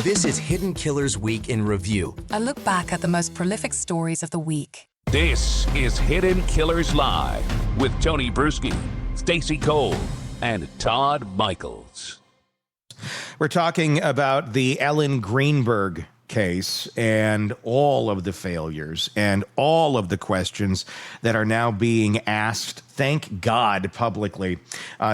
This is Hidden Killers Week in Review. A look back at the most prolific stories of the week. This is Hidden Killers Live with Tony Brueski, Stacey Cole, and Todd Michaels. We're talking about the Ellen Greenberg case and all of the failures and all of the questions that are now being asked, thank God, publicly,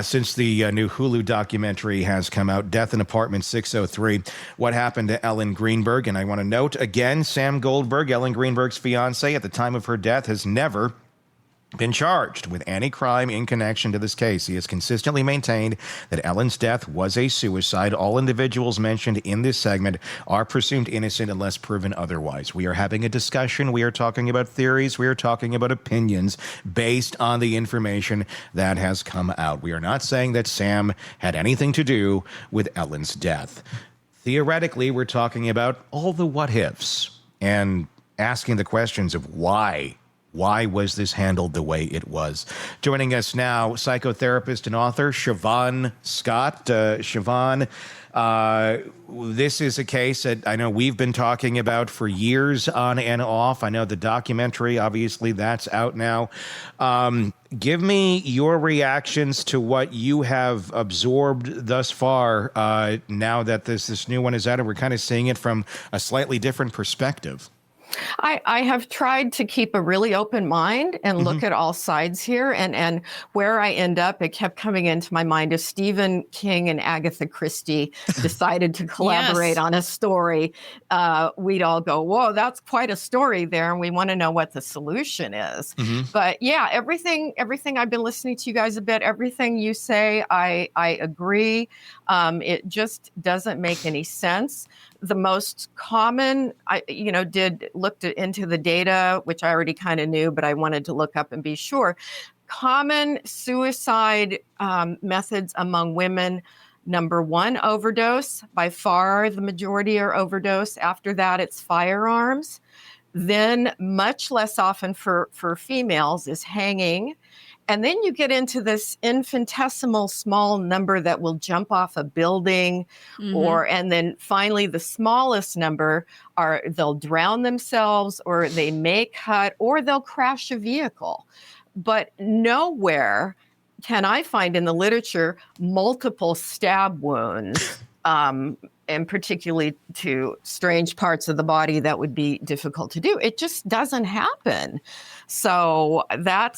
since the new Hulu documentary has come out, Death in Apartment 603, What Happened to Ellen Greenberg. And I want to note again, Sam Goldberg, Ellen Greenberg's fiance at the time of her death, has never been charged with any crime in connection to this case. He has consistently maintained that Ellen's death was a suicide. All individuals mentioned in this segment are presumed innocent unless proven otherwise. We are having a discussion. We are talking about theories. We are talking about opinions based on the information that has come out. We are not saying that Sam had anything to do with Ellen's death. Theoretically, we're talking about all the what-ifs and asking the questions of why. Why was this handled the way it was? Joining us now, psychotherapist and author Shavaun Scott. Shavaun, this is a case that I know we've been talking about for years on and off. I know the documentary, obviously, that's out now. Give me your reactions to what you have absorbed thus far now that this new one is out and we're kind of seeing it from a slightly different perspective. I have tried to keep a really open mind and look at all sides here. And where I end up, it kept coming into my mind as Stephen King and Agatha Christie decided to collaborate on a story. We'd all go, whoa, that's quite a story there. And we want to know what the solution is. But yeah, everything I've been listening to you guys a bit, everything you say, I agree. It just doesn't make any sense. The most common, looked into the data, which I already kind of knew, but I wanted to look up and be sure. Common suicide methods among women. Number one, overdose. By far, the majority are overdose. After that, it's firearms. Then, much less often for females, is hanging. And then you get into this infinitesimal small number that will jump off a building, and then finally the smallest number are they'll drown themselves, or they may cut, or they'll crash a vehicle. But nowhere can I find in the literature multiple stab wounds, and particularly to strange parts of the body that would be difficult to do. It just doesn't happen. So that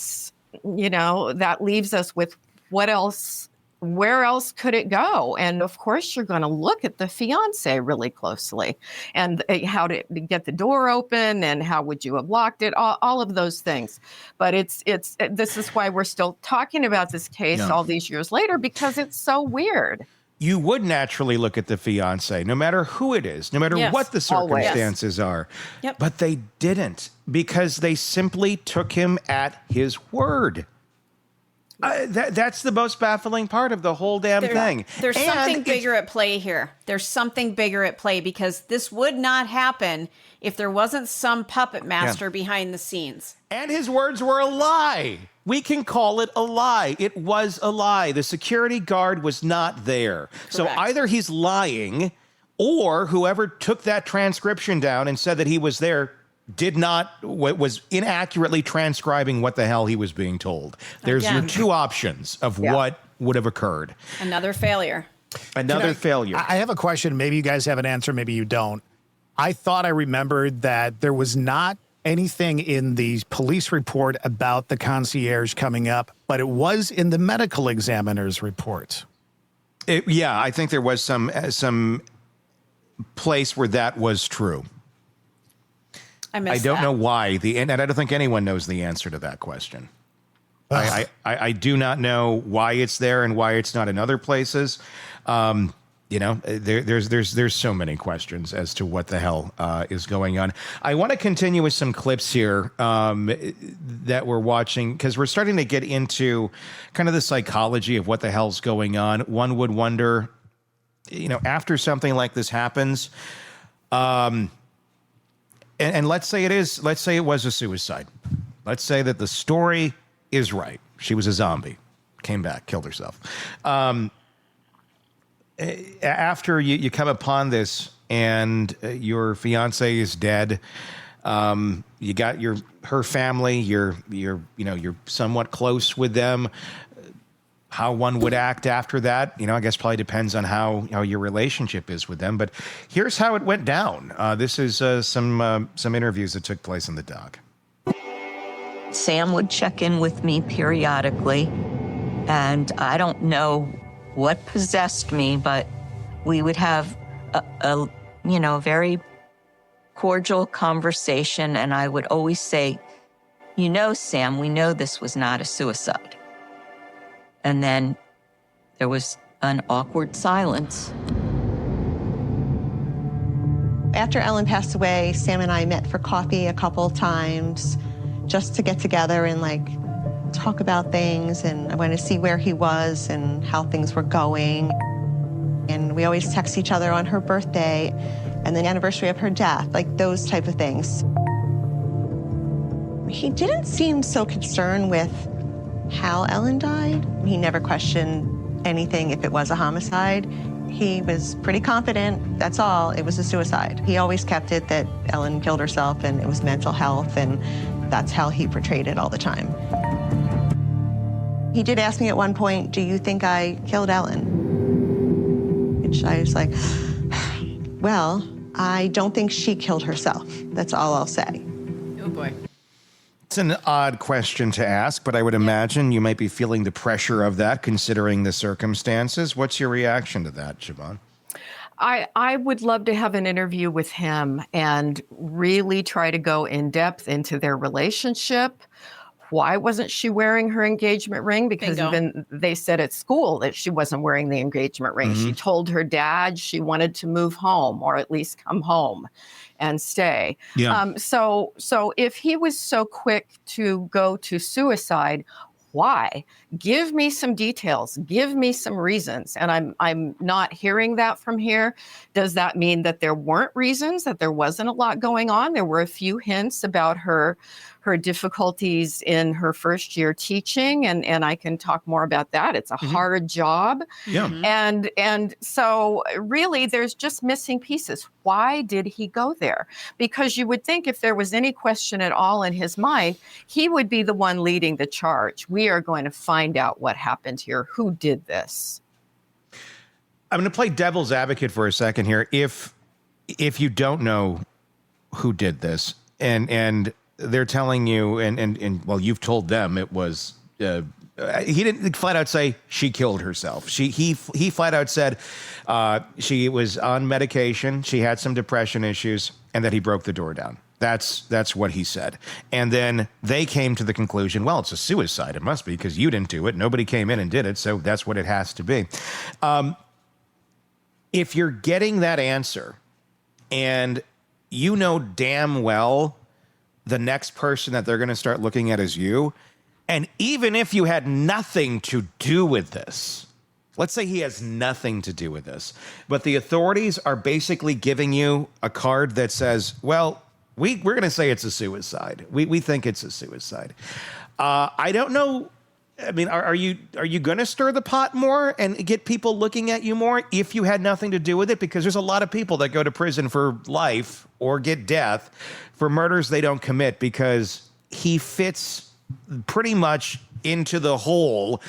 leaves us with what else, where else could it go? And of course, you're going to look at the fiance really closely and how to get the door open and how would you have locked it, all of those things. But this is why we're still talking about this case all these years later, because it's so weird. You would naturally look at the fiance, no matter who it is, no matter what the circumstances are. Yep. But they didn't, because they simply took him at his word. That's the most baffling part of the whole damn thing. There's something bigger at play here. There's something bigger at play, because this would not happen if there wasn't some puppet master behind the scenes. And his words were a lie. We can call it a lie. It was a lie. The security guard was not there. Correct. So either he's lying, or whoever took that transcription down and said that he was there was inaccurately transcribing what the hell he was being told. There's your two options of what would have occurred. Another failure. Failure. I have a question. Maybe you guys have an answer. Maybe you don't. I thought I remembered that there was not anything in the police report about the concierge coming up, but it was in the medical examiner's report. I think there was some place where that was true. I don't know why. And I don't think anyone knows the answer to that question. I do not know why it's there and why it's not in other places. There's so many questions as to what the hell is going on. I want to continue with some clips here that we're watching, because we're starting to get into kind of the psychology of what the hell's going on. One would wonder, after something like this happens, and let's say it was a suicide. Let's say that the story is right. She was a zombie, came back, killed herself. After you come upon this and your fiance is dead. You got her family. You're somewhat close with them. How one would act after that, I guess probably depends on how your relationship is with them. But here's how it went down. This is some interviews that took place in the doc. Sam would check in with me periodically, and I don't know what possessed me, but we would have a very cordial conversation, and I would always say, Sam, we know this was not a suicide. And then there was an awkward silence. After Ellen passed away, Sam and I met for coffee a couple times just to get together and talk about things. And I wanted to see where he was and how things were going. And we always text each other on her birthday and the anniversary of her death, those type of things. He didn't seem so concerned with how Ellen died. He never questioned anything if it was a homicide. He was pretty confident, that's all, it was a suicide. He always kept it that Ellen killed herself and it was mental health, and that's how he portrayed it all the time. He did ask me at one point, do you think I killed Ellen? Which I was like, well, I don't think she killed herself. That's all I'll say. Oh boy. It's an odd question to ask, but I would imagine you might be feeling the pressure of that considering the circumstances. What's your reaction to that, Shavaun? I would love to have an interview with him and really try to go in depth into their relationship. Why wasn't she wearing her engagement ring? Because even they said at school that she wasn't wearing the engagement ring. Mm-hmm. She told her dad she wanted to move home or at least come home and stay. Yeah. So if he was so quick to go to suicide, why? Give me some details. Give me some reasons. And I'm not hearing that from here. Does that mean that there weren't reasons, that there wasn't a lot going on? There were a few hints about her difficulties in her first year teaching, and I can talk more about that. It's a hard job. Yeah. And so really there's just missing pieces. Why did he go there? Because you would think if there was any question at all in his mind, he would be the one leading the charge. We are going to find out what happened here. Who did this? I'm going to play devil's advocate for a second here. If you don't know who did this, and they're telling you, and well, you've told them it was, he didn't flat out say she killed herself. He flat out said she was on medication, she had some depression issues, and that he broke the door down. That's what he said. And then they came to the conclusion, well, it's a suicide. It must be because you didn't do it. Nobody came in and did it, so that's what it has to be. If you're getting that answer, and you know damn well the next person that they're going to start looking at is you, and even if you had nothing to do with this, let's say he has nothing to do with this, but the authorities are basically giving you a card that says, well, we're going to say it's a suicide. We think it's a suicide. I don't know. I mean, are you going to stir the pot more and get people looking at you more if you had nothing to do with it? Because there's a lot of people that go to prison for life or get death for murders they don't commit, because he fits pretty much into the hole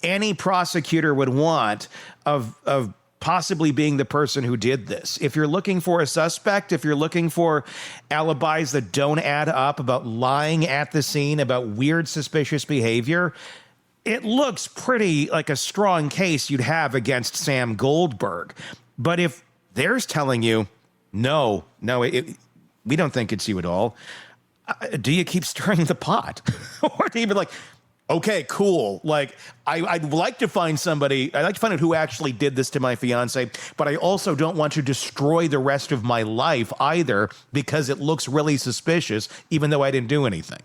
any prosecutor would want of possibly being the person who did this. If you're looking for a suspect, if you're looking for alibis that don't add up, about lying at the scene, about weird, suspicious behavior, it looks pretty like a strong case you'd have against Sam Goldberg. But if they're telling you, no, we don't think it's you at all, do you keep stirring the pot? Or do you be like, okay, cool. Like, I'd like to find somebody. I'd like to find out who actually did this to my fiance, but I also don't want to destroy the rest of my life either because it looks really suspicious, even though I didn't do anything.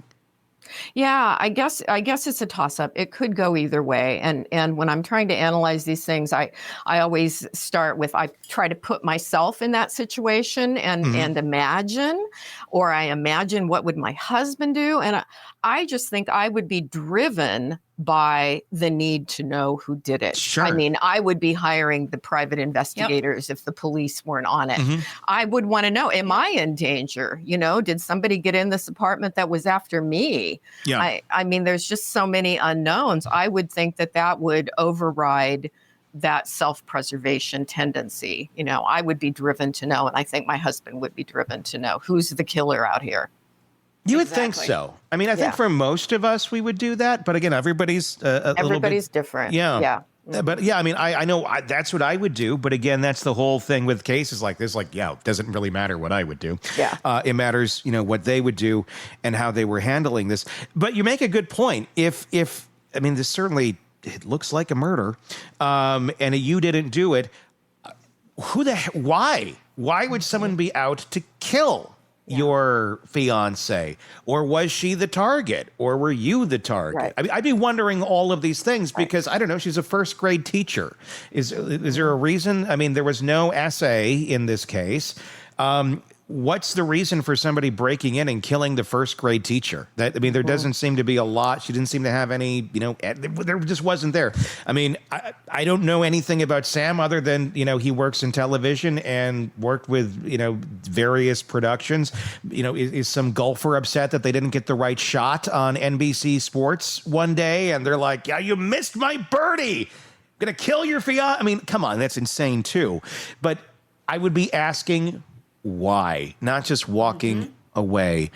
Yeah, I guess it's a toss-up. It could go either way. And when I'm trying to analyze these things, I always start with, I try to put myself in that situation and imagine, or I imagine what would my husband do. And I just think I would be driven by the need to know who did it. Sure. I mean, I would be hiring the private investigators if the police weren't on it. I would want to know, am I in danger? You know, did somebody get in this apartment that was after me? Yeah. I mean, there's just so many unknowns. I would think that would override that self-preservation tendency. You know, I would be driven to know, and I think my husband would be driven to know who's the killer out here. You would think so. I mean, I think for most of us, we would do that. But again, everybody's everybody's different. Yeah. But yeah, I mean, I know that's what I would do. But again, that's the whole thing with cases like this. Like, yeah, it doesn't really matter what I would do. Yeah. It matters, you know, what they would do and how they were handling this. But you make a good point. If I mean, this certainly, it looks like a murder, and you didn't do it. Why? Why would someone be out to kill your fiance? Or was she the target? Or were you the target? Right. I mean, I'd be wondering all of these things because, I don't know, she's a first grade teacher. Is there a reason? I mean, there was no essay in this case. What's the reason for somebody breaking in and killing the first grade teacher? There doesn't seem to be a lot. She didn't seem to have any, you know, there just wasn't there. I mean, I don't know anything about Sam other than, you know, he works in television and worked with, you know, various productions. You know, is some golfer upset that they didn't get the right shot on NBC Sports one day? And they're like, yeah, you missed my birdie. I'm going to kill your fiance. I mean, come on, that's insane too. But I would be asking why, not just walking away.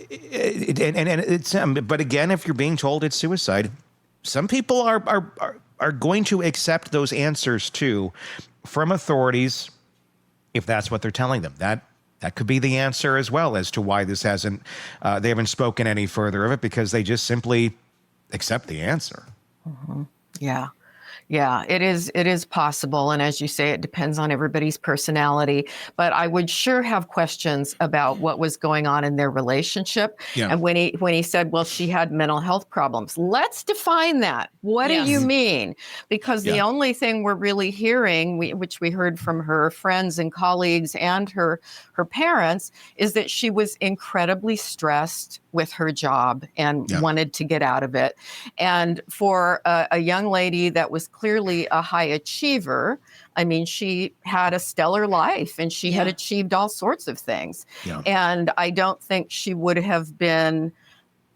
But again, if you're being told it's suicide, some people are going to accept those answers too from authorities if that's what they're telling them. That could be the answer as well as to why this hasn't. They haven't spoken any further of it because they just simply accept the answer. Yeah. Yeah, it is possible. And as you say, it depends on everybody's personality. But I would sure have questions about what was going on in their relationship. Yeah. And when he said, well, she had mental health problems, let's define that. What do you mean? Because the only thing we're really hearing, which we heard from her friends and colleagues and her parents, is that she was incredibly stressed with her job and wanted to get out of it. And for a young lady that was clearly a high achiever, I mean, she had a stellar life and she had achieved all sorts of things. Yeah. And I don't think she would have been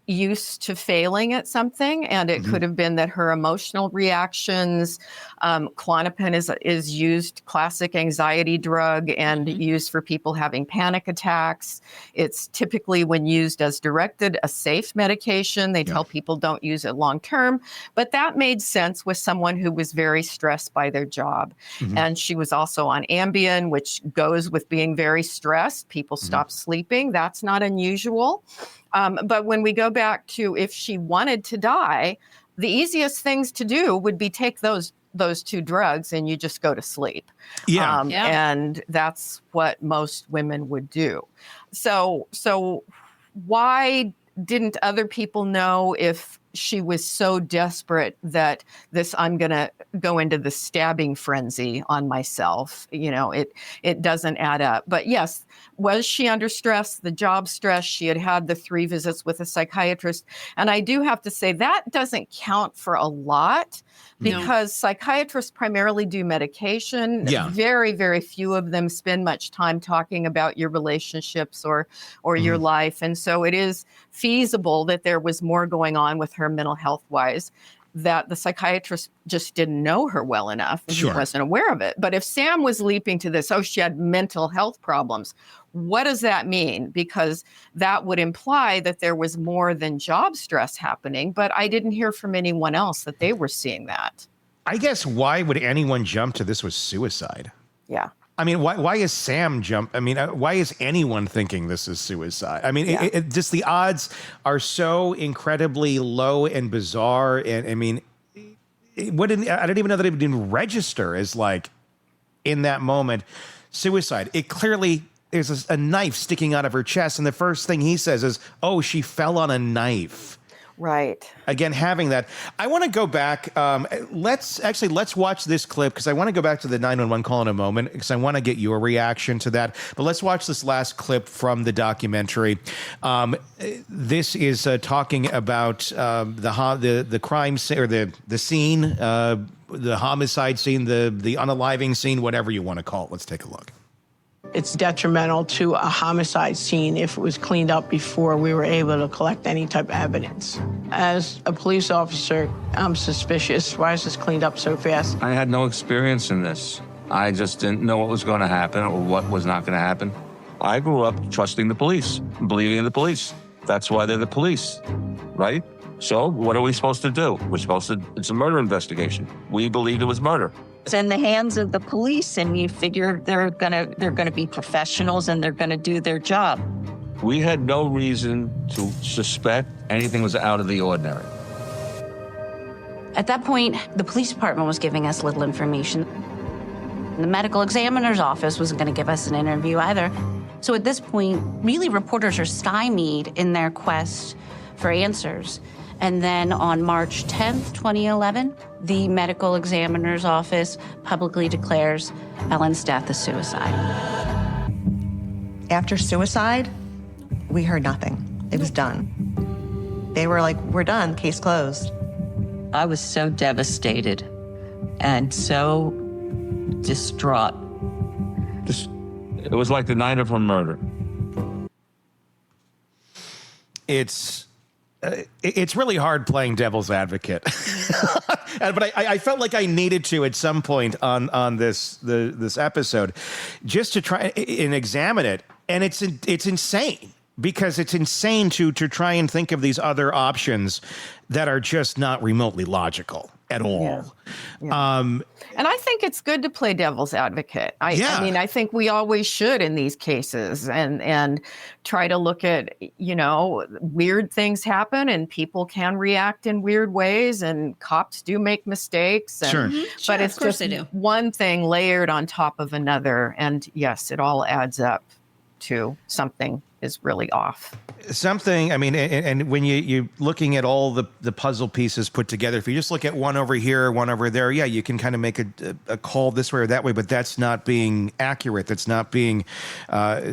used to failing at something, and it could have been that her emotional reactions, Klonopin is used, classic anxiety drug, and used for people having panic attacks. It's typically, when used as directed, a safe medication. They tell people don't use it long term, but that made sense with someone who was very stressed by their job. And she was also on Ambien, which goes with being very stressed. People stop sleeping. That's not unusual. But when we go back to if she wanted to die, the easiest things to do would be take those two drugs and you just go to sleep. And that's what most women would do. So why didn't other people know if she was so desperate that I'm going to go into the stabbing frenzy on myself? You know, it doesn't add up. But yes, was she under stress, the job stress? She had the 3 visits with a psychiatrist. And I do have to say that doesn't count for a lot because psychiatrists primarily do medication. Very, very few of them spend much time talking about your relationships or your life. And so it is feasible that there was more going on with her mental health wise, that the psychiatrist just didn't know her well enough and he wasn't aware of it. But if Sam was leaping to this, she had mental health problems, what does that mean? Because that would imply that there was more than job stress happening, but I didn't hear from anyone else that they were seeing that. I guess why would anyone jump to this was suicide? Yeah. I mean, why is Sam jump? I mean, why is anyone thinking this is suicide? I mean, just the odds are so incredibly low and bizarre. And I mean, I don't even know that it didn't register as, like, in that moment, suicide. It clearly, there's a knife sticking out of her chest. And the first thing he says is, oh, she fell on a knife. Right. Again, having that, I want to go back. Let's watch this clip because I want to go back to the 911 call in a moment because I want to get your reaction to that. But let's watch this last clip from the documentary. This is talking about the crime scene or the scene, the homicide scene, the unaliving scene, whatever you want to call it. Let's take a look. It's detrimental to a homicide scene if it was cleaned up before we were able to collect any type of evidence. As a police officer, I'm suspicious. Why is this cleaned up so fast? I had no experience in this. I just didn't know what was going to happen or what was not going to happen. I grew up trusting the police, believing in the police. That's why they're the police, right? So what are we supposed to do? It's a murder investigation. We believed it was murder. It's in the hands of the police, and you figure they're gonna be professionals and they're gonna do their job. We had no reason to suspect anything was out of the ordinary. At that point, the police department was giving us little information. The medical examiner's office wasn't going to give us an interview either. So at this point, really reporters are stymied in their quest for answers. And then on March 10th, 2011, the medical examiner's office publicly declares Ellen's death a suicide. After suicide, we heard nothing. It was done. They were like, we're done, case closed. I was so devastated and so distraught. It was like the night of her murder. It's really hard playing devil's advocate, but I felt like I needed to at some point on this episode, just to try and examine it. And it's insane because it's insane to try and think of these other options that are just not remotely logical at all. Yeah. Yeah. And I think it's good to play devil's advocate. I mean, I think we always should in these cases and try to look at, weird things happen and people can react in weird ways and cops do make mistakes. And, sure. But it's just one thing layered on top of another. And yes, it all adds up to something is really off. Something, I mean, and when you're looking at all the puzzle pieces put together, if you just look at one over here, one over there, yeah, you can kind of make a call this way or that way, but that's not being accurate. That's not being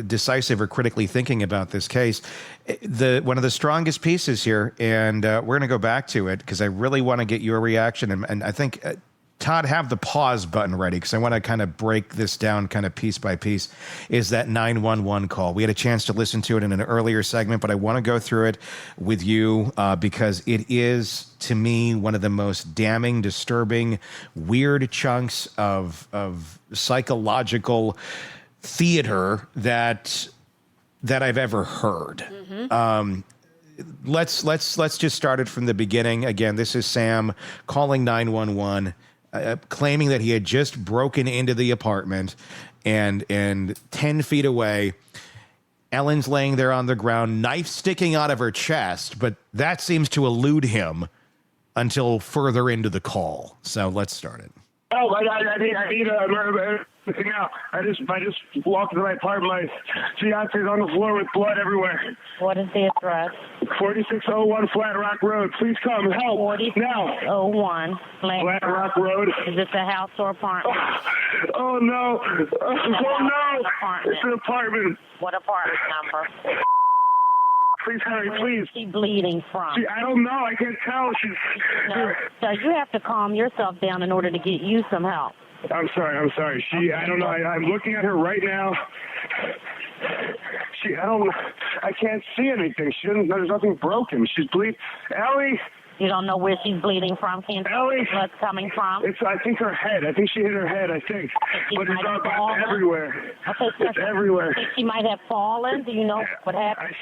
decisive or critically thinking about this case. One of the strongest pieces here, and we're going to go back to it because I really want to get your reaction, and I think Todd, have the pause button ready because I want to kind of break this down kind of piece by piece, is that 911 call. We had a chance to listen to it in an earlier segment, but I want to go through it with you because it is, to me, one of the most damning, disturbing, weird chunks of psychological theater that I've ever heard. Mm-hmm. Let's just start it from the beginning. Again, this is Sam calling 911. Claiming that he had just broken into the apartment and 10 feet away, Ellen's laying there on the ground, knife sticking out of her chest, but that seems to elude him until further into the call. So let's start it. Oh, I need a now. I just walked into my apartment. My fiance's on the floor with blood everywhere. What is the address? 4601 Flat Rock Road. Please come help 4601 Flat Rock Road. Is this a house or apartment? Oh no! Oh no! It's an apartment. What apartment number? Please, Harry, please. Where is she bleeding from? I don't know. I can't tell. So you have to calm yourself down in order to get you some help. I'm sorry. I don't know. I'm looking at her right now. I can't see anything. There's nothing broken. She's bleeding. Ellie! You don't know where she's bleeding from? Can't see where blood's coming from? I think her head. I think she hit her head, I think. But it's everywhere. Okay, it's everywhere. She might have fallen. Do you know what happened?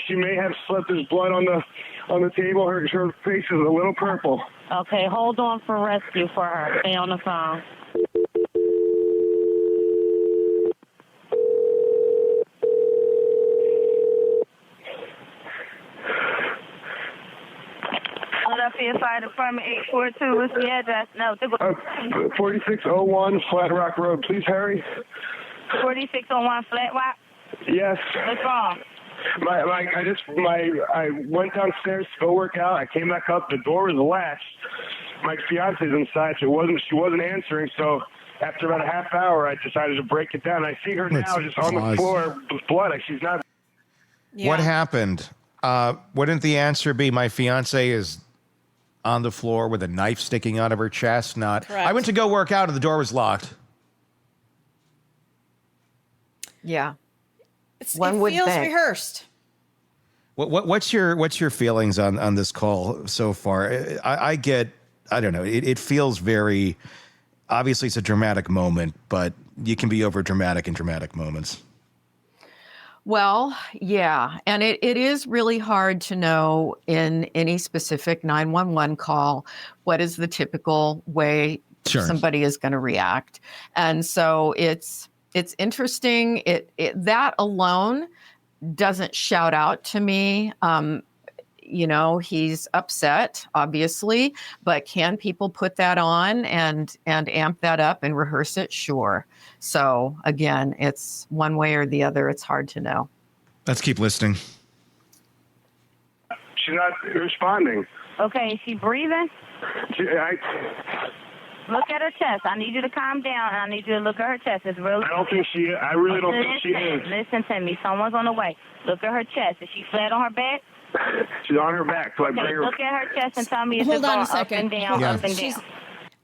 She may have slipped. There's blood on the table. Her face is a little purple. Okay, hold on for rescue for her. Stay on the phone. Philadelphia Fire Department 842. What's the address? No. 4601 Flat Rock Road. Please hurry. 4601 Flat Rock? Yes. What's wrong? I went downstairs to go work out. I came back up. The door was latched. My fiance's inside. She wasn't answering. So after about a half hour, I decided to break it down. I see her now just on the floor with blood. Like she's not. Yeah. What happened? Wouldn't the answer be my fiance is on the floor with a knife sticking out of her chest? Not. Correct. I went to go work out and the door was locked. Yeah. It feels rehearsed. What's your feelings on this call so far? I don't know. It feels very, obviously it's a dramatic moment, but you can be over dramatic in dramatic moments. Well, yeah. And it is really hard to know in any specific 911 call, what is the typical way somebody is going to react. And so it's interesting. That alone doesn't shout out to me. He's upset, obviously, but can people put that on and amp that up and rehearse it? Sure. So again, it's one way or the other. It's hard to know. Let's keep listening. She's not responding. Okay, is she breathing? Look at her chest. I need you to calm down, and I need you to look at her chest. It's really. I really don't think she is. Listen to me. Someone's on the way. Look at her chest. Is she flat on her back? She's on her back. So I bring her. Look at her chest and tell me if Hold it's on going a second. up and down, up and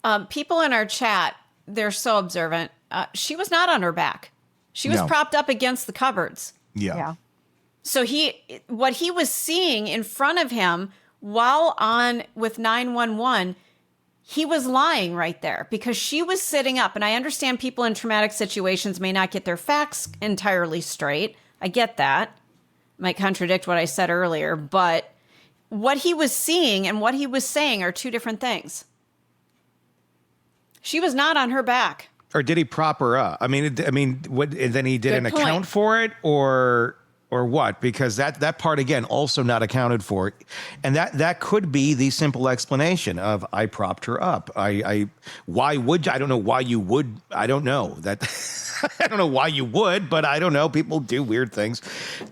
down. People in our chat, they're so observant. She was not on her back. She was propped up against the cupboards. Yeah. So what he was seeing in front of him while on with 911, he was lying right there because she was sitting up. And I understand people in traumatic situations may not get their facts entirely straight. I get that. Might contradict what I said earlier, but what he was seeing and what he was saying are two different things. She was not on her back. Or did he prop her up? I mean, what? And then he didn't account for it, or what? Because that part again also not accounted for, and that could be the simple explanation of I propped her up. Why would I don't know why you would. I don't know that. I don't know why you would, but I don't know. People do weird things,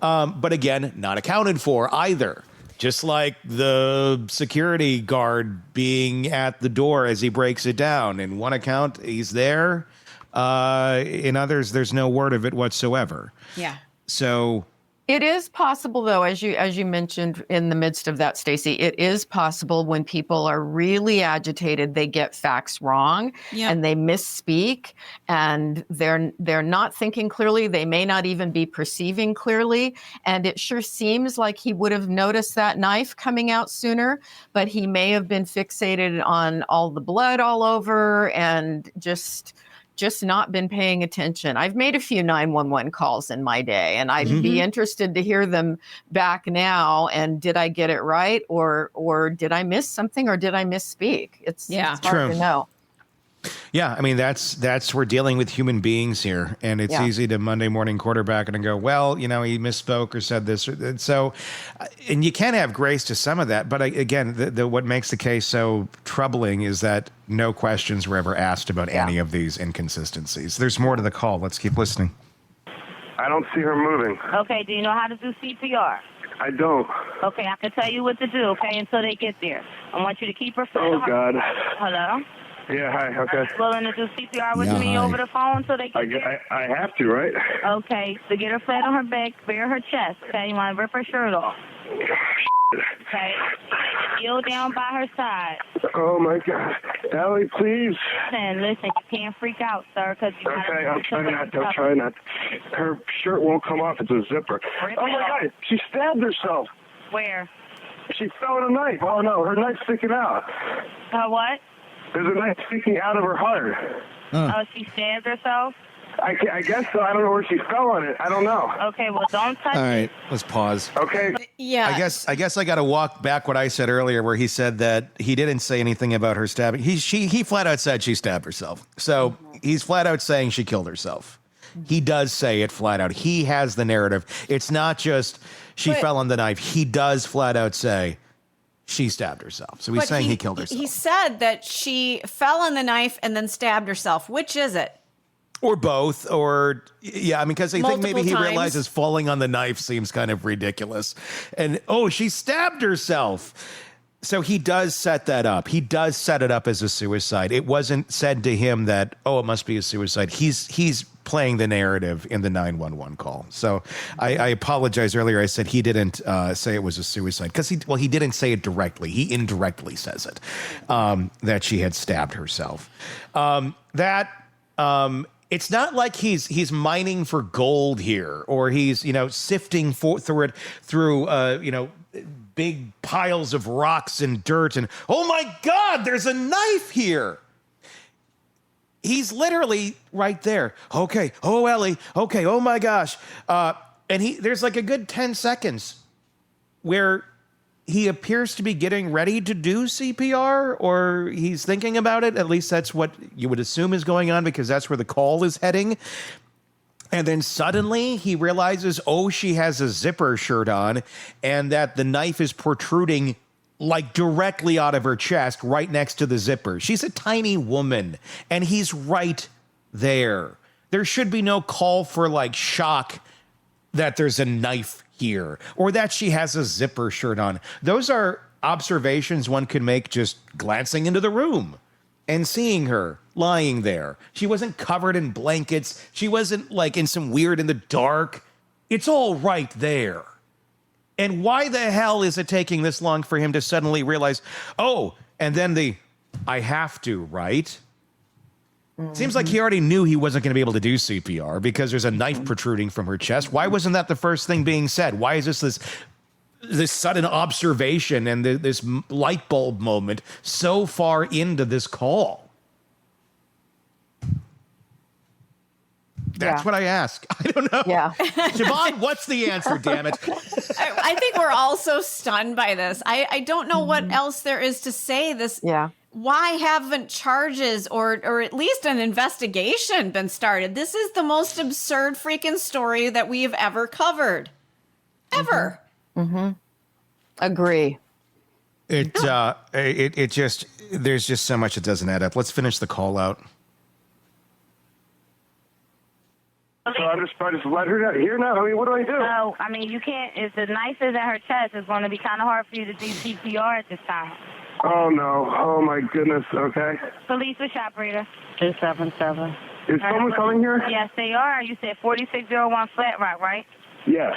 but again, not accounted for either. Just like the security guard being at the door as he breaks it down. In one account, he's there. In others, there's no word of it whatsoever. Yeah. So it is possible, though, as you mentioned in the midst of that, Stacey, it is possible when people are really agitated, they get facts wrong and they misspeak and they're not thinking clearly. They may not even be perceiving clearly. And it sure seems like he would have noticed that knife coming out sooner, but he may have been fixated on all the blood all over and just not been paying attention. I've made a few 911 calls in my day, and I'd be interested to hear them back now. And did I get it right, or did I miss something, or did I misspeak? It's hard to know. Yeah, I mean, that's we're dealing with human beings here, and it's easy to Monday morning quarterback and go, well, he misspoke or said this. And you can have grace to some of that, but again, what makes the case so troubling is that no questions were ever asked about any of these inconsistencies. There's more to the call. Let's keep listening. I don't see her moving. Okay, do you know how to do CPR? I don't. Okay, I can tell you what to do, okay, until they get there. I want you to keep her flat. Oh, God. Hello? Yeah, hi, okay. Willing to do CPR with me over the phone so they can I have to, right? Okay, so get her flat on her back, bare her chest, okay? You want to rip her shirt off. Okay? Kneel down by her side. Oh, my God. Allie, please. Listen, you can't freak out, sir, because you gotta... Okay, I'll try not. Her shirt won't come off. It's a zipper. Oh, my God. She stabbed herself. Where? She fell with a knife. Oh, no, her knife's sticking out. What? There's a knife sticking out of her heart. Oh, she stabbed herself? I guess so. I don't know where she fell on it. I don't know. Okay, well, don't touch All right, let's pause. Okay. Yeah. I guess I got to walk back what I said earlier, where he said that he didn't say anything about her stabbing. He flat out said she stabbed herself. So he's flat out saying she killed herself. He does say it flat out. He has the narrative. It's not just she fell on the knife. He does flat out say she stabbed herself. So he's saying he killed herself. He said that she fell on the knife and then stabbed herself. Which is it? Or both, or yeah, I mean, because I think maybe he Multiple realizes falling on the knife seems kind of ridiculous. And she stabbed herself. So he does set that up. He does set it up as a suicide. It wasn't said to him that, it must be a suicide. He's playing the narrative in the 911 call. So I apologize earlier. I said he didn't say it was a suicide because he didn't say it directly. He indirectly says it, that she had stabbed herself. It's not like he's mining for gold here, or he's sifting through big piles of rocks and dirt, and oh my God, there's a knife here. He's literally right there. Okay, Ellie. Okay, oh my gosh, and there's like a good 10 seconds where he appears to be getting ready to do CPR, or he's thinking about it. At least that's what you would assume is going on, because that's where the call is heading. And then suddenly he realizes, she has a zipper shirt on, and that the knife is protruding like directly out of her chest, right next to the zipper. She's a tiny woman, and he's right there. There should be no call for like shock that there's a knife here, or that she has a zipper shirt on. Those are observations one could make just glancing into the room and seeing her lying there. She wasn't covered in blankets. She wasn't like in some weird in the dark. It's all right there. And why the hell is it taking this long for him to suddenly realize, and then I have to, right? Seems like he already knew he wasn't going to be able to do CPR because there's a knife protruding from her chest. Why wasn't that the first thing being said? Why is this sudden observation and this light bulb moment so far into this call? That's what I ask. I don't know. Yeah. Shavaun, what's the answer, damn it? I think we're all so stunned by this. I don't know what else there is to say. Why haven't charges or at least an investigation been started? This is the most absurd freaking story that we have ever covered. Ever. Mm-hmm. Agree. It just, there's just so much that doesn't add up. Let's finish the call out. So I just let her here now. I mean, what do I do? No, I mean, you can't. If the knife is at her chest, it's going to be kind of hard for you to do CPR at this time. Oh, no. Oh, my goodness. Okay. Police with operator. 277. Is someone coming here? Yes, they are. You said 4601 Flat Rock, right? Yes.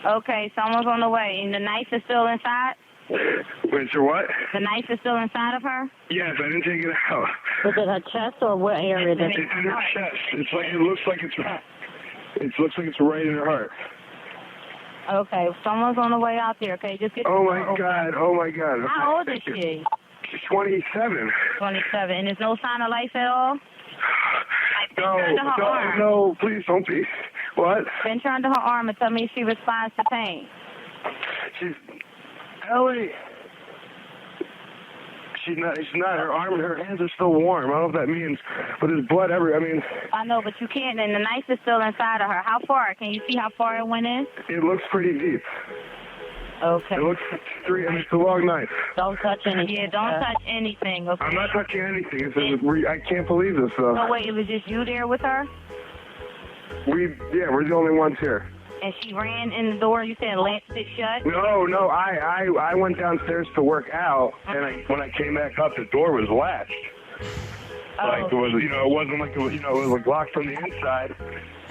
Okay, someone's on the way. And the knife is still inside? Wait, so what? The knife is still inside of her? Yes, I didn't take it out. Was it her chest or what area? It's in her chest. It looks like it's right in her heart. Okay, someone's on the way out there. Okay, just get. Oh my God! Oh my God! Okay, how old is she? She's 27. 27, and there's no sign of life at all. No, please don't be. What? Been turned to her arm and tell me if she responds to pain. Ellie. She's not. Her arm and her hands are still warm. I don't know what that means, but there's blood everywhere. I mean. I know, but you can't. And the knife is still inside of her. How far? Can you see how far it went in? It looks pretty deep. Okay. It looks it's a long knife. Don't touch anything. Yeah, don't touch anything. Okay. I'm not touching anything. I can't believe this stuff. No, wait. It was just you there with her? We're the only ones here. And she ran in the door. You said latched it shut. No. I went downstairs to work out, and when I came back up, the door was latched. Like it was, it wasn't like it was, it was like locked from the inside.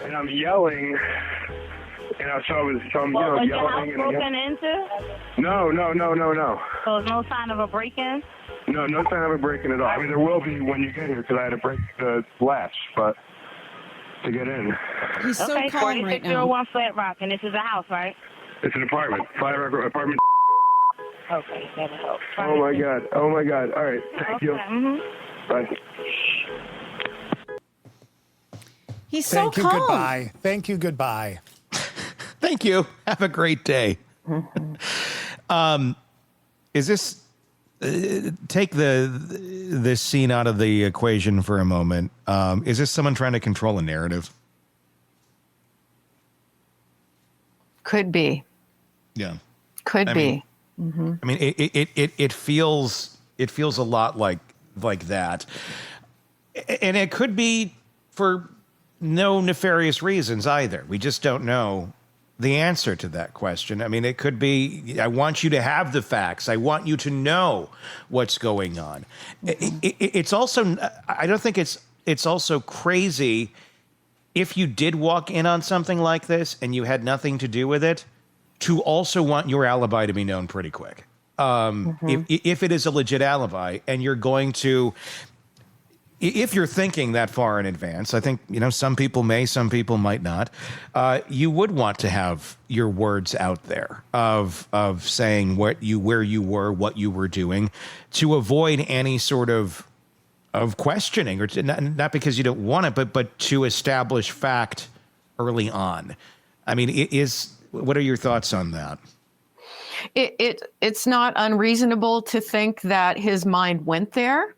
And I'm yelling, so I'm was yelling. Your house broken into? No. So there's no sign of a break-in? No sign of a break-in at all. I mean, there will be when you get here because I had to break the latch, but. To get in. He's so calm right now. 4601 Flat Rock, and this is a house, right? It's an apartment. Flat Rock apartment. Okay, that'll help. Oh my God. All right. Thank you. Mm-hmm. Bye. He's so calm. Thank you, goodbye. Thank you, goodbye. Thank you. Have a great day. Is this take this scene out of the equation for a moment? Is this someone trying to control a narrative? Could be. Yeah. Could be. I mean, it feels a lot like that, and it could be for no nefarious reasons either. We just don't know the answer to that question. I mean, it could be, I want you to have the facts. I want you to know what's going on. It's also, I don't think it's also crazy if you did walk in on something like this and you had nothing to do with it, to also want your alibi to be known pretty quick. If it is a legit alibi and you're going to, if you're thinking that far in advance, I think, some people may, some people might not. You would want to have your words out there of saying where you were, what you were doing, to avoid any sort of questioning, or not because you don't want it, but to establish fact early on. I mean, what are your thoughts on that? It's not unreasonable to think that his mind went there.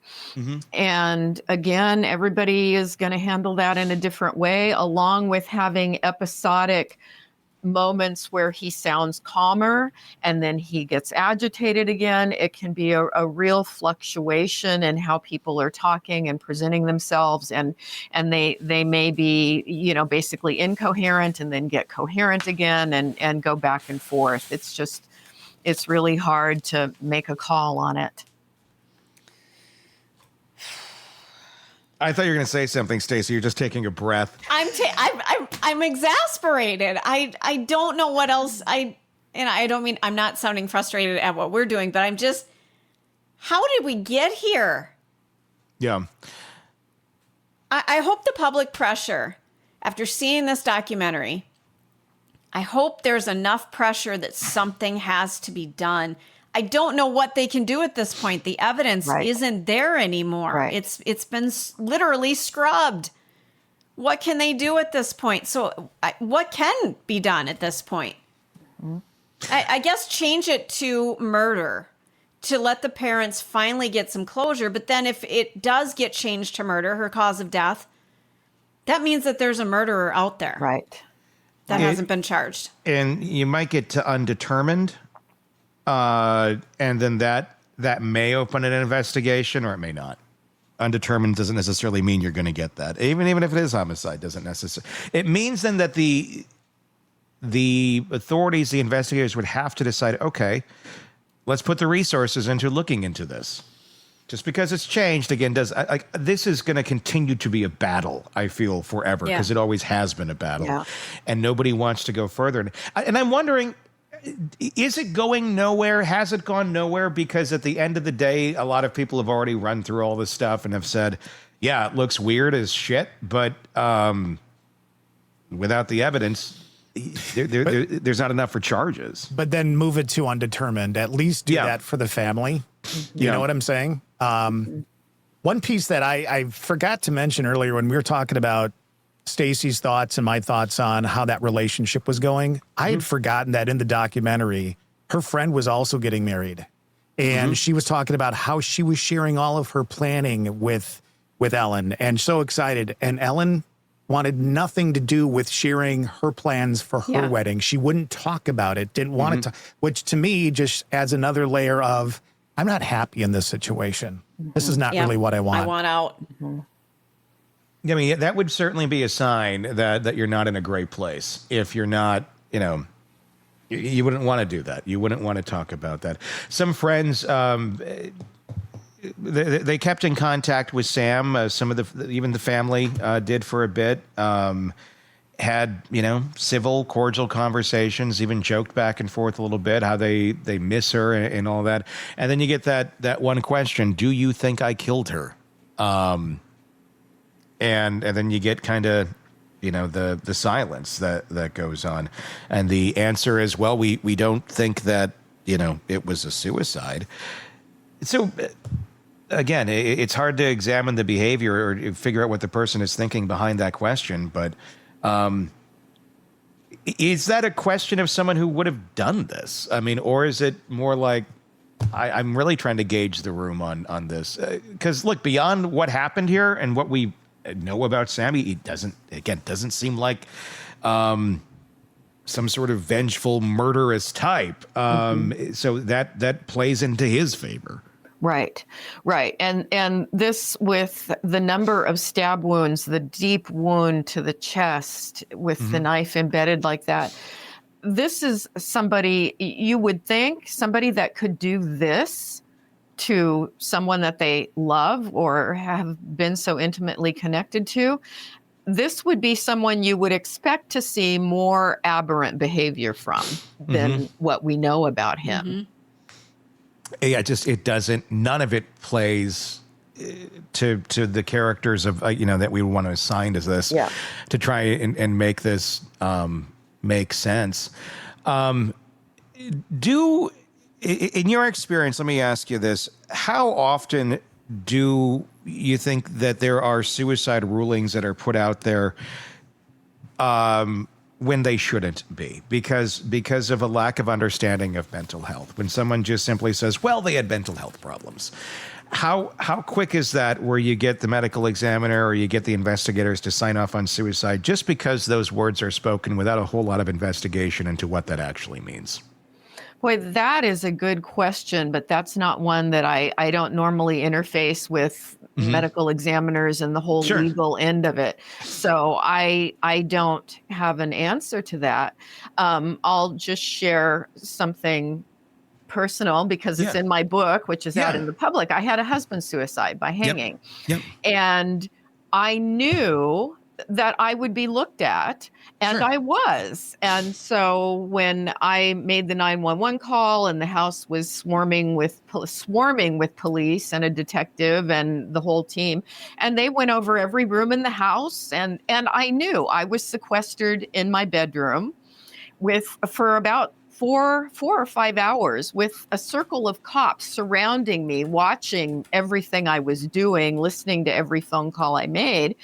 And again, everybody is going to handle that in a different way, along with having episodic moments where he sounds calmer and then he gets agitated again. It can be a real fluctuation in how people are talking and presenting themselves, and they may be, basically incoherent and then get coherent again and go back and forth. It's really hard to make a call on it. I thought you were going to say something, Stacey. You're just taking a breath. I'm exasperated. I don't know what else. I don't mean, I'm not sounding frustrated at what we're doing, but I'm just, how did we get here? Yeah. I hope the public pressure, after seeing this documentary, I hope there's enough pressure that something has to be done. I don't know what they can do at this point. The evidence isn't there anymore. Right. It's been literally scrubbed. What can they do at this point? So what can be done at this point? I guess change it to murder to let the parents finally get some closure. But then if it does get changed to murder, her cause of death, that means that there's a murderer out there. Right. That hasn't been charged. And you might get to undetermined. And then that may open an investigation, or it may not. Undetermined doesn't necessarily mean you're going to get that. Even if it is homicide, doesn't necessarily. It means then that the authorities, the investigators, would have to decide, okay, let's put the resources into looking into this. Just because it's changed again this is going to continue to be a battle, I feel, forever, because it always has been a battle, and nobody wants to go further. And I'm wondering, is it going nowhere? Has it gone nowhere? Because at the end of the day, a lot of people have already run through all this stuff and have said, yeah, it looks weird as shit, but without the evidence, there's not enough for charges. But then move it to undetermined. At least do that for the family. You know what I'm saying? One piece that I forgot to mention earlier when we were talking about Stacey's thoughts and my thoughts on how that relationship was going, I had forgotten that in the documentary, her friend was also getting married. And she was talking about how she was sharing all of her planning with Ellen, and so excited. And Ellen wanted nothing to do with sharing her plans for her wedding. She wouldn't talk about it, didn't want to, which to me just adds another layer of, I'm not happy in this situation. This is not really what I want. I want out. I mean, that would certainly be a sign that you're not in a great place. If you're not, you wouldn't want to do that. You wouldn't want to talk about that. Some friends, they kept in contact with Sam. Some of even the family did for a bit. Had, civil, cordial conversations, even joked back and forth a little bit, how they miss her and all that. And then you get that one question, do you think I killed her? And then you get kind of, the silence that goes on. And the answer is, well, we don't think that, it was a suicide. So again, it's hard to examine the behavior or figure out what the person is thinking behind that question. But is that a question of someone who would have done this? I mean, or is it more like, I'm really trying to gauge the room on this? Because look, beyond what happened here and what we know about Sammy, it doesn't seem like some sort of vengeful, murderous type. So that plays into his favor. Right, right. And this, with the number of stab wounds, the deep wound to the chest with the knife embedded like that, this is somebody, you would think, somebody that could do this to someone that they love or have been so intimately connected to. This would be someone you would expect to see more aberrant behavior from than what we know about him. Yeah, it doesn't, none of it plays to the characters of, that we want to assign to this, to try and make this make sense. In your experience, let me ask you this, how often do you think that there are suicide rulings that are put out there when they shouldn't be, because of a lack of understanding of mental health? When someone just simply says, well, they had mental health problems. How quick is that where you get the medical examiner or you get the investigators to sign off on suicide just because those words are spoken without a whole lot of investigation into what that actually means? Boy, that is a good question, but that's not one that I don't normally interface with medical examiners and the whole legal end of it. So I don't have an answer to that. I'll just share something personal because it's in my book, which is out in the public. I had a husband suicide by hanging. And I knew that I would be looked at, and I was. And so when I made the 911 call and the house was swarming with police and a detective and the whole team, and they went over every room in the house, and I knew I was sequestered in my bedroom for about 4 or 5 hours with a circle of cops surrounding me, watching everything I was doing, listening to every phone call I made.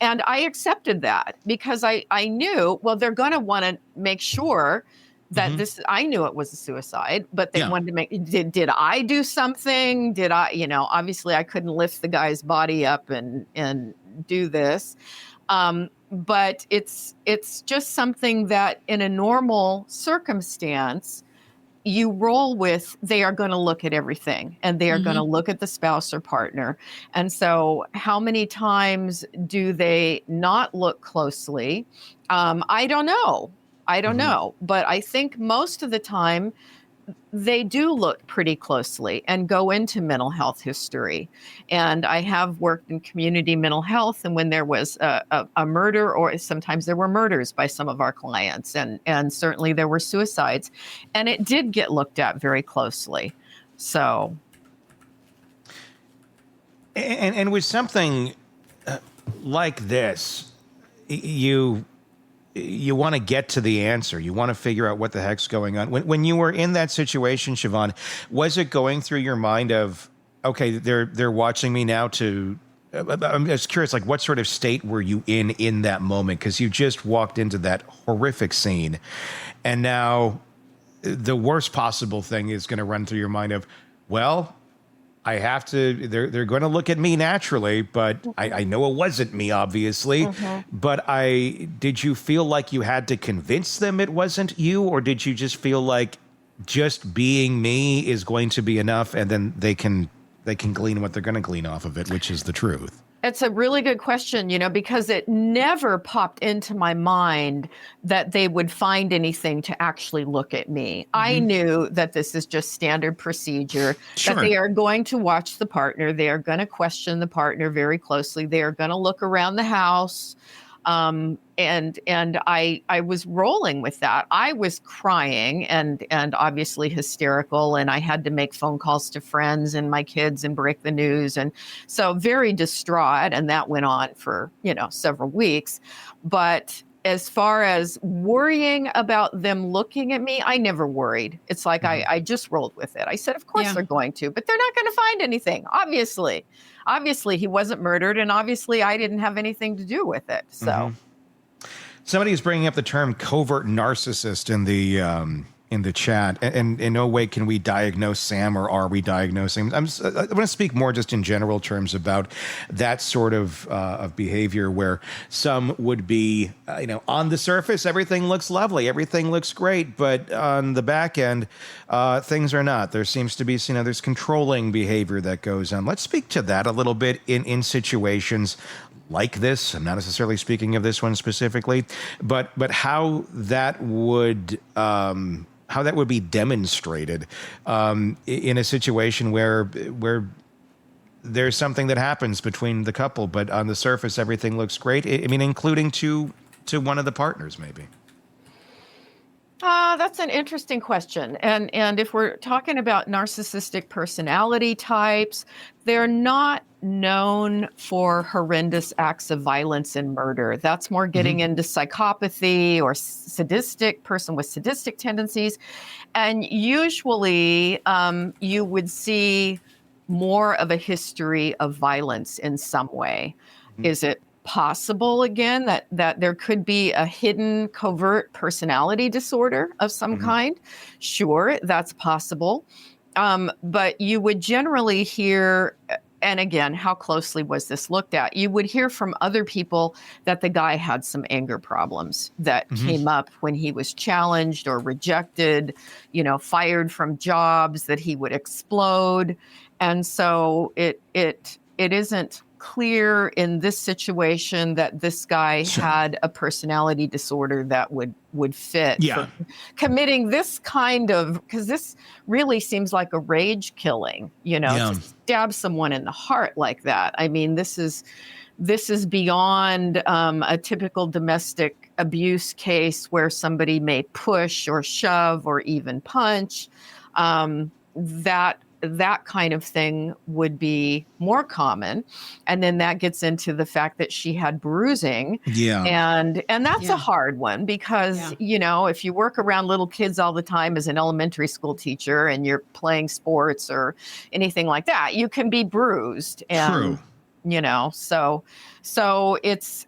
And I accepted that because I knew, well, they're going to want to make sure that I knew it was a suicide, but they wanted to make, did I do something? Did I, obviously I couldn't lift the guy's body up and do this. But it's just something that in a normal circumstance, you roll with. They are going to look at everything, and they are going to look at the spouse or partner. And so how many times do they not look closely? I don't know. But I think most of the time they do look pretty closely and go into mental health history. And I have worked in community mental health, and when there was a murder, or sometimes there were murders by some of our clients, and certainly there were suicides, and it did get looked at very closely. So, and with something like this, you want to get to the answer. You want to figure out what the heck's going on. When you were in that situation, Shavaun, was it going through your mind of, okay, they're watching me now I'm just curious, like, what sort of state were you in that moment? Because you just walked into that horrific scene, and now the worst possible thing is going to run through your mind of, well, I have to, they're going to look at me naturally, but I know it wasn't me, obviously. But did you feel like you had to convince them it wasn't you? Or did you just feel like just being me is going to be enough, and then they can glean what they're going to glean off of it, which is the truth? It's a really good question, because it never popped into my mind that they would find anything to actually look at me. I knew that this is just standard procedure, that they are going to watch the partner. They are going to question the partner very closely. They are going to look around the house. And I was rolling with that. I was crying and obviously hysterical, and I had to make phone calls to friends and my kids and break the news. And so very distraught. And that went on for, several weeks. But as far as worrying about them looking at me, I never worried. It's like I just rolled with it. I said, of course they're going to, but they're not going to find anything. Obviously he wasn't murdered, and obviously I didn't have anything to do with it. So somebody is bringing up the term covert narcissist in in the chat, and in no way can we diagnose Sam, or are we diagnosing? I want to speak more just in general terms about that sort of behavior, where some would be, on the surface, everything looks lovely, everything looks great, but on the back end, things are not. There seems to be, there's controlling behavior that goes on. Let's speak to that a little bit in situations like this. I'm not necessarily speaking of this one specifically, but how that would be demonstrated in a situation where there's something that happens between the couple, but on the surface everything looks great. I mean, including to one of the partners, maybe. That's an interesting question. And if we're talking about narcissistic personality types, they're not known for horrendous acts of violence and murder. That's more getting into psychopathy or person with sadistic tendencies. And usually you would see more of a history of violence in some way. Is it possible, again, that there could be a hidden covert personality disorder of some kind? Sure, that's possible. But you would generally hear, and again, how closely was this looked at? You would hear from other people that the guy had some anger problems that came up when he was challenged or rejected, fired from jobs, that he would explode. And so it isn't clear in this situation that this guy had a personality disorder that would fit for committing this kind of, because this really seems like a rage killing, to stab someone in the heart like that. I mean, this is beyond a typical domestic abuse case where somebody may push or shove or even punch. That kind of thing would be more common. And then that gets into the fact that she had bruising. Yeah. And that's a hard one because, if you work around little kids all the time as an elementary school teacher and you're playing sports or anything like that, you can be bruised. And, so it's,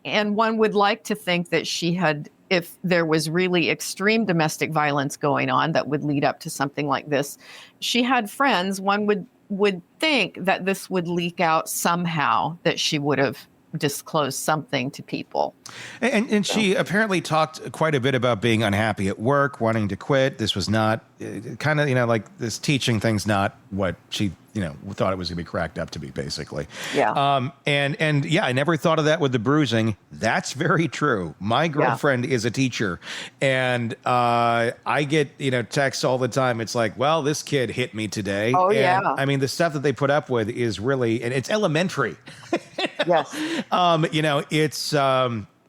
and one would like to think that she had, if there was really extreme domestic violence going on that would lead up to something like this, she had friends. One would think that this would leak out somehow, that she would have disclosed something to people. And she apparently talked quite a bit about being unhappy at work, wanting to quit. This was not kind of, like this teaching thing's not what she, thought it was going to be cracked up to be, basically. Yeah. And I never thought of that with the bruising. That's very true. My girlfriend is a teacher, and I get, texts all the time. It's like, well, this kid hit me today. Oh, and, I mean, the stuff that they put up with is really, and it's elementary. Yes.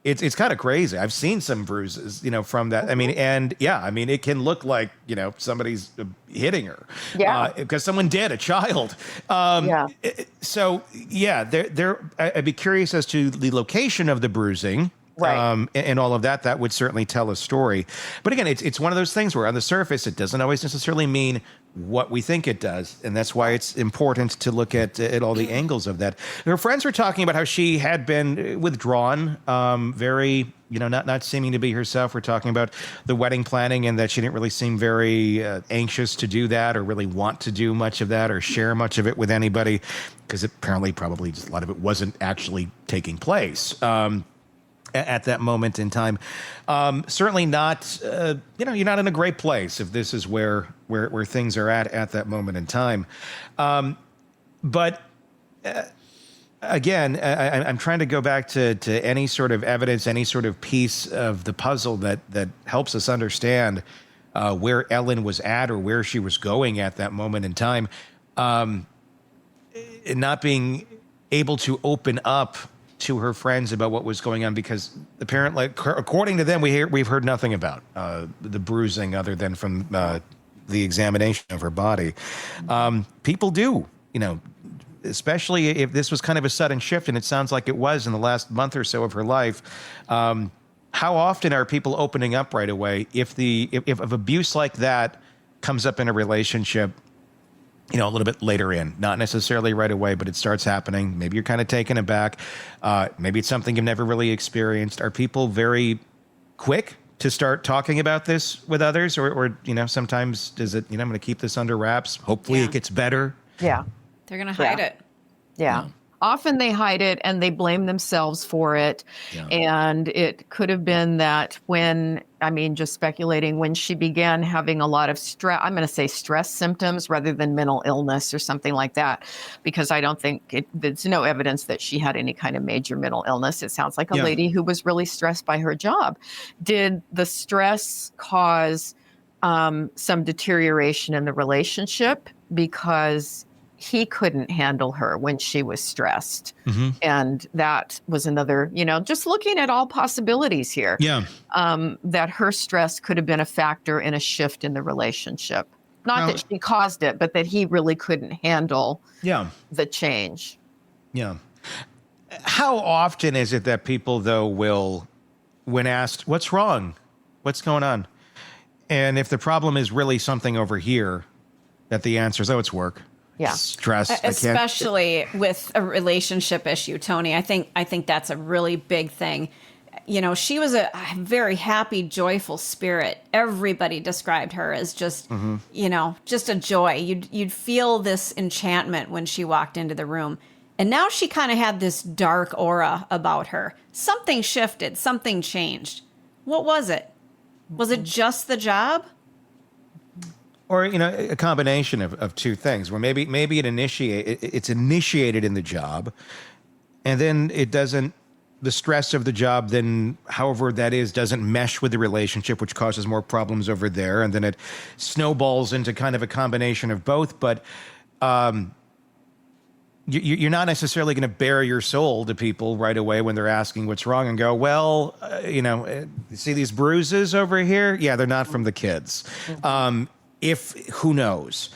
It's kind of crazy. I've seen some bruises, from that. I mean, and it can look like, somebody's hitting her. Yeah. Because someone did, a child. So, I'd be curious as to the location of the bruising. Right. And all of that, that would certainly tell a story. But again, it's one of those things where on the surface, it doesn't always necessarily mean what we think it does. And that's why it's important to look at all the angles of that. Her friends were talking about how she had been withdrawn, very, not seeming to be herself. We're talking about the wedding planning and that she didn't really seem very anxious to do that or really want to do much of that or share much of it with anybody, because apparently probably just a lot of it wasn't actually taking place. At that moment in time. Certainly not, you're not in a great place if this is where things are at that moment in time. But again, I'm trying to go back to any sort of evidence, any sort of piece of the puzzle that helps us understand where Ellen was at or where she was going at that moment in time. Not being able to open up to her friends about what was going on, because apparently, according to them, we've heard nothing about the bruising other than from the examination of her body. People do, especially if this was kind of a sudden shift, and it sounds like it was in the last month or so of her life. How often are people opening up right away if abuse like that comes up in a relationship? A little bit later in, not necessarily right away, but it starts happening. Maybe you're kind of taken aback. Maybe it's something you've never really experienced. Are people very quick to start talking about this with others, or sometimes does it? I'm going to keep this under wraps. Hopefully, it gets better. Yeah, they're going to hide it. Yeah. Often they hide it and they blame themselves for it. Yeah. And it could have been that just speculating, when she began having a lot of stress, I'm going to say stress symptoms rather than mental illness or something like that, because I don't think there's no evidence that she had any kind of major mental illness. It sounds like a lady who was really stressed by her job. Did the stress cause some deterioration in the relationship because he couldn't handle her when she was stressed? Mm-hmm. And that was another, just looking at all possibilities here. Yeah. That her stress could have been a factor in a shift in the relationship. Not that she caused it, but that he really couldn't handle the change. Yeah. How often is it that people, though, will, when asked, what's wrong? What's going on? And if the problem is really something over here, that the answer is, it's work. Yeah. Stress. Especially with a relationship issue, Tony. I think that's a really big thing. She was a very happy, joyful spirit. Everybody described her as just, just a joy. You'd feel this enchantment when she walked into the room. And now she kind of had this dark aura about her. Something shifted. Something changed. What was it? Was it just the job? Or, a combination of two things, where maybe it's initiated in the job, and then the stress of the job then, however that is, doesn't mesh with the relationship, which causes more problems over there. And then it snowballs into kind of a combination of both. But you're not necessarily going to bare your soul to people right away when they're asking what's wrong and go, well, see these bruises over here? Yeah, they're not from the kids. Who knows?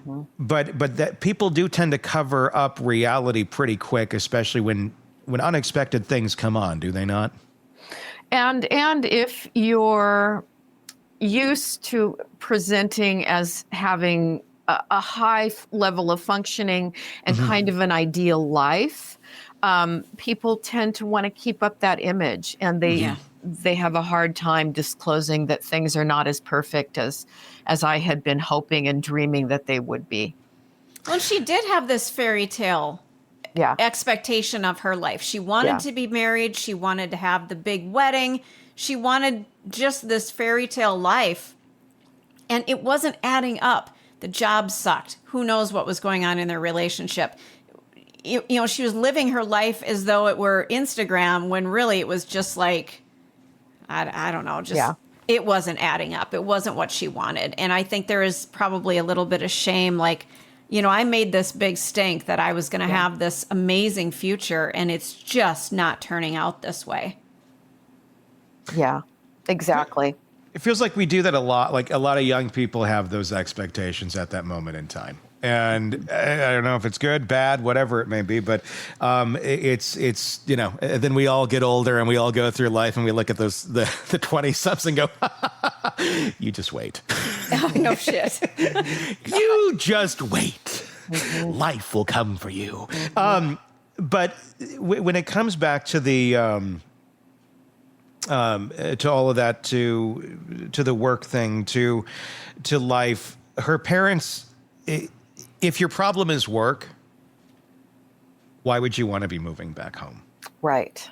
Mm-hmm. But that people do tend to cover up reality pretty quick, especially when unexpected things come on, do they not? And if you're used to presenting as having a high level of functioning and kind of an ideal life, people tend to want to keep up that image, and they have a hard time disclosing that things are not as perfect as I had been hoping and dreaming that they would be. Well, she did have this fairy tale expectation of her life. She wanted to be married. She wanted to have the big wedding. She wanted just this fairy tale life. And it wasn't adding up. The job sucked. Who knows what was going on in their relationship? She was living her life as though it were Instagram, when really it was just like, I don't know, it wasn't adding up. It wasn't what she wanted. And I think there is probably a little bit of shame, like, I made this big stink that I was going to have this amazing future, and it's just not turning out this way. Yeah, exactly. It feels like we do that a lot. Like, a lot of young people have those expectations at that moment in time. And I don't know if it's good, bad, whatever it may be, but it's then we all get older and we all go through life and we look at the 20-somethings and go, you just wait. Oh, no shit. You just wait. Life will come for you. But when it comes back to the to all of that, to the work thing, to life, her parents. If your problem is work, why would you want to be moving back home? Right.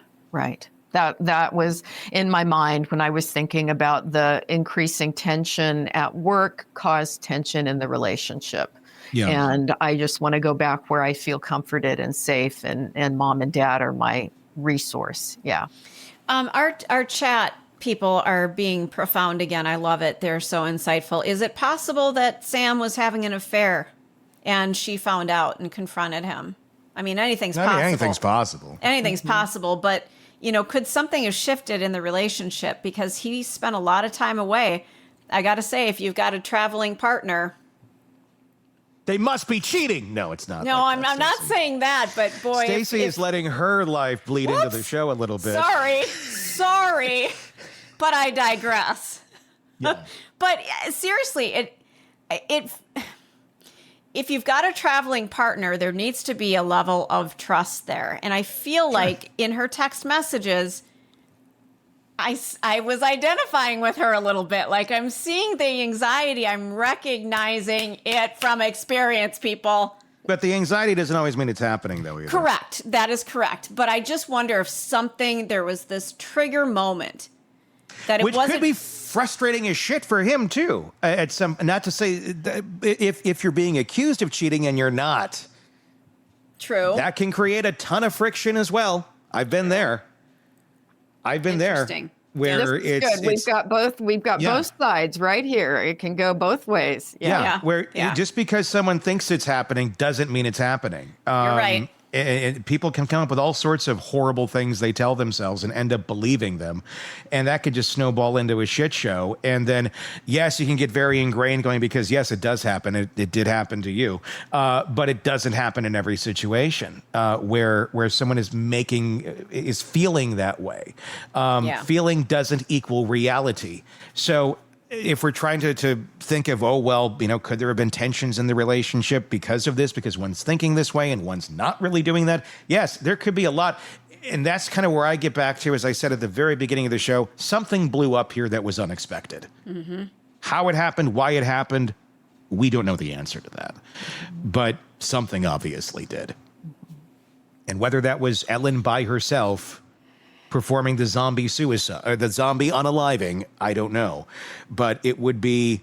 That was in my mind when I was thinking about the increasing tension at work caused tension in the relationship. Yeah. And I just want to go back where I feel comforted and safe, and mom and dad are my resource. Yeah. Our chat people are being profound again. I love it. They're so insightful. Is it possible that Sam was having an affair and she found out and confronted him? I mean, anything's possible. Anything's possible. Anything's possible. But, could something have shifted in the relationship? Because he spent a lot of time away. I got to say, if you've got a traveling partner, they must be cheating. No, it's not. No, like I'm not saying that. But boy, Stacey is letting her life bleed into the show a little bit. Sorry. But I digress. Yeah. But seriously, if you've got a traveling partner, there needs to be a level of trust there. And I feel like in her text messages, I was identifying with her a little bit. Like, I'm seeing the anxiety. I'm recognizing it from experience, people. But the anxiety doesn't always mean it's happening, though, either. Correct. That is correct. But I just wonder if there was this trigger moment that it Which wasn't. could be frustrating as shit for him, too. Not to say if you're being accused of cheating and you're not. True. That can create a ton of friction as well. I've been there. Where This is it's good. We've got both sides right here. It can go both ways. Where just because someone thinks it's happening doesn't mean it's happening. You're right. And people can come up with all sorts of horrible things they tell themselves and end up believing them. And that could just snowball into a shit show. And then, yes, you can get very ingrained going because, yes, it does happen. It did happen to you. But it doesn't happen in every situation where someone is feeling that way. Feeling doesn't equal reality. So if we're trying to think of, could there have been tensions in the relationship because of this, because one's thinking this way and one's not really doing that? Yes, there could be a lot. And that's kind of where I get back to, as I said at the very beginning of the show, something blew up here that was unexpected. Mm-hmm. How it happened, why it happened, we don't know the answer to that. But something obviously did. And whether that was Ellen by herself performing the zombie suicide or the zombie unaliving, I don't know, but it would be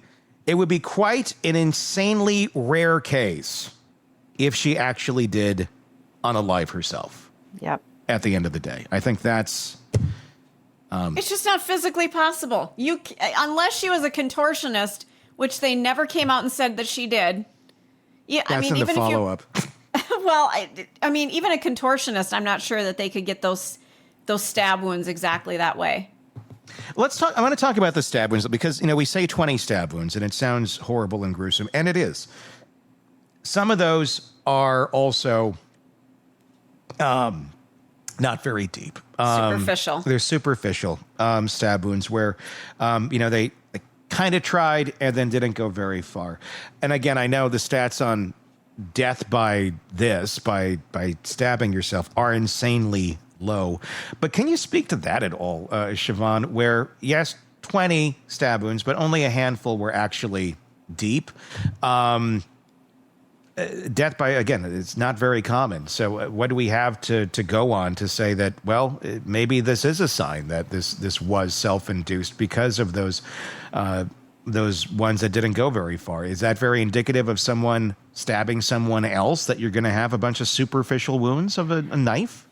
quite an insanely rare case if she actually did unalive herself. Yep. At the end of the day, I think that's it's just not physically possible. Unless she was a contortionist, which they never came out and said that she did. Yeah, that's in the follow-up. Well, I mean, even a contortionist, I'm not sure that they could get those stab wounds exactly that way. Let's talk. I want to talk about the stab wounds because, we say 20 stab wounds and it sounds horrible and gruesome, and it is. Some of those are also not very deep. Superficial. They're superficial stab wounds where, they kind of tried and then didn't go very far. And again, I know the stats on death by stabbing yourself are insanely low. But can you speak to that at all, Shavaun, where, yes, 20 stab wounds, but only a handful were actually deep? Death by, again, it's not very common. So what do we have to go on to say that, well, maybe this is a sign that this was self-induced because of those ones that didn't go very far? Is that very indicative of someone stabbing someone else, that you're going to have a bunch of superficial wounds of a knife?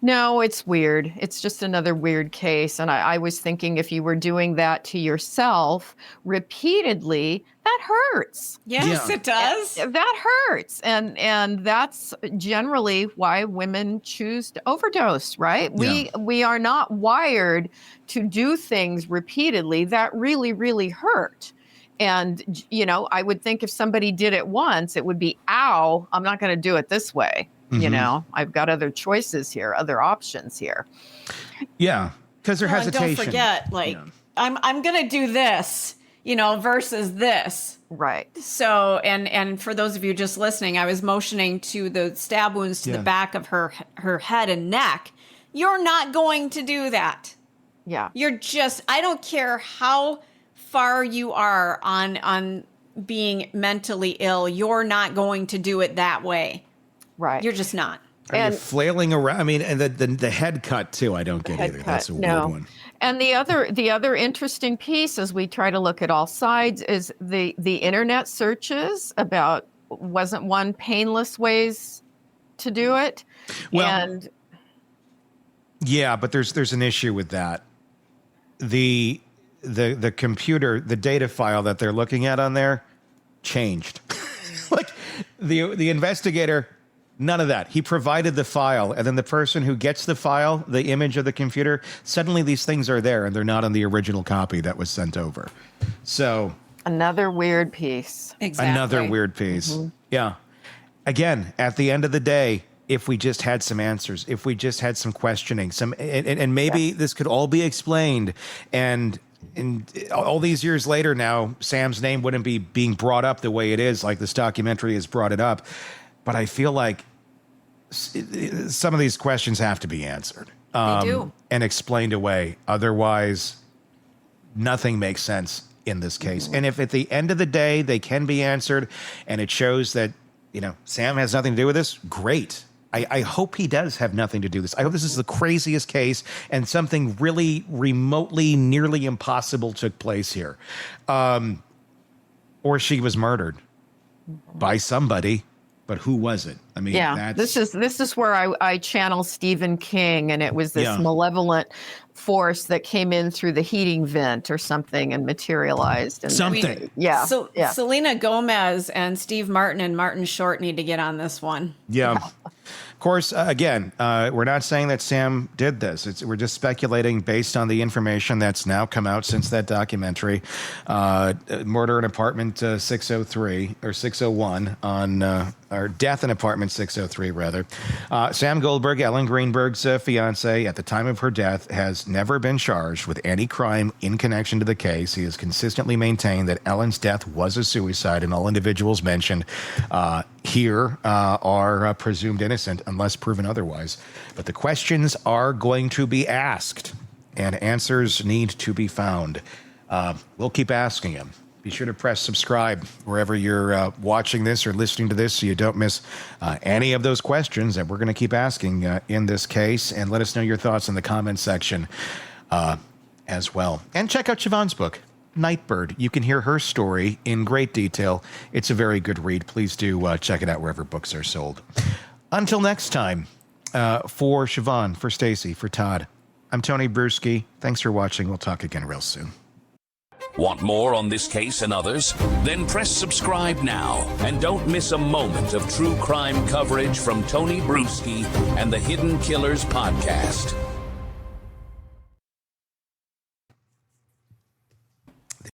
No, it's weird. It's just another weird case. And I was thinking, if you were doing that to yourself repeatedly, that hurts. Yes, it does. That hurts. And that's generally why women choose to overdose, right? We are not wired to do things repeatedly that really, really hurt. And, I would think if somebody did it once, it would be, ow, I'm not going to do it this way. Mm-hmm. I've got other choices here, other options here. Yeah, because there's hesitation. Don't forget, I'm going to do this, versus this. Right. So, and for those of you just listening, I was motioning to the stab wounds to the back of her head and neck. You're not going to do that. Yeah. You're just, I don't care how far you are on being mentally ill, you're not going to do it that way. Right. You're just not. And you're flailing around. I mean, and the head cut too, I don't get either. That's a weird one. And the other interesting piece, as we try to look at all sides, is the internet searches about wasn't one painless ways to do it. Well, yeah, but there's an issue with that. The computer, the data file that they're looking at on there changed. Like the investigator, none of that. He provided the file, and then the person who gets the file, the image of the computer, suddenly these things are there, and they're not on the original copy that was sent over. So another weird piece. Exactly. Another weird piece. Mm-hmm. Yeah. Again, at the end of the day, if we just had some answers, if we just had some questioning, and maybe this could all be explained, and all these years later now, Sam's name wouldn't be being brought up the way it is, like this documentary has brought it up. But I feel like some of these questions have to be answered. do. and explained away. Otherwise, nothing makes sense in this case. And if at the end of the day they can be answered and it shows that, Sam has nothing to do with this, great. I hope he does have nothing to do with this. I hope this is the craziest case and something really remotely, nearly impossible took place here. Or she was murdered by somebody, but who was it? I mean, this is where I channel Stephen King, and it was this malevolent force that came in through the heating vent or something and materialized. And So Selena Gomez and Steve Martin and Martin Short need to get on this one. Yeah. Of course, again, we're not saying that Sam did this. We're just speculating based on the information that's now come out since that documentary, Murder in Apartment 603 or 601 or Death in Apartment 603, rather. Sam Goldberg, Ellen Greenberg's fiance, at the time of her death, has never been charged with any crime in connection to the case. He has consistently maintained that Ellen's death was a suicide, and all individuals mentioned here are presumed innocent unless proven otherwise. But the questions are going to be asked, and answers need to be found. We'll keep asking them. Be sure to press subscribe wherever you're watching this or listening to this so you don't miss any of those questions that we're going to keep asking in this case. And let us know your thoughts in the comments section as well. And check out Shavaun's book, Nightbird. You can hear her story in great detail. It's a very good read. Please do check it out wherever books are sold. Until next time, for Shavaun, for Stacy, for Todd, I'm Tony Brueski. Thanks for watching. We'll talk again real soon. Want more on this case and others? Then press subscribe now and don't miss a moment of true crime coverage from Tony Brueski and the Hidden Killers podcast.